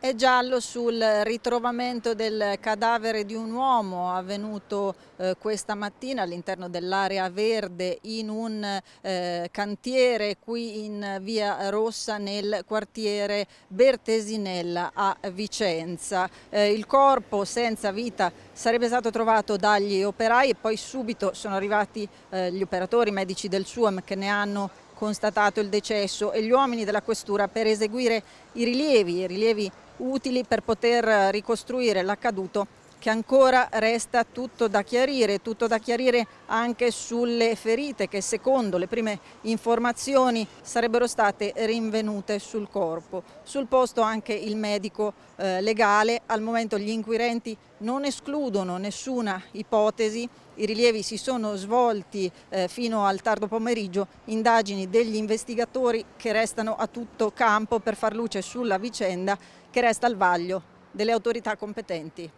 È giallo sul ritrovamento del cadavere di un uomo avvenuto questa mattina all'interno dell'area verde in un cantiere qui in via Rossa nel quartiere Bertesinella a Vicenza. Il corpo senza vita sarebbe stato trovato dagli operai e poi subito sono arrivati gli operatori medici del SUAM che ne hanno constatato il decesso e gli uomini della questura per eseguire i rilievi utili per poter ricostruire l'accaduto, che ancora resta tutto da chiarire anche sulle ferite che secondo le prime informazioni sarebbero state rinvenute sul corpo. Sul posto anche il medico legale. Al momento gli inquirenti non escludono nessuna ipotesi. I rilievi si sono svolti fino al tardo pomeriggio, indagini degli investigatori che restano a tutto campo per far luce sulla vicenda che resta al vaglio delle autorità competenti.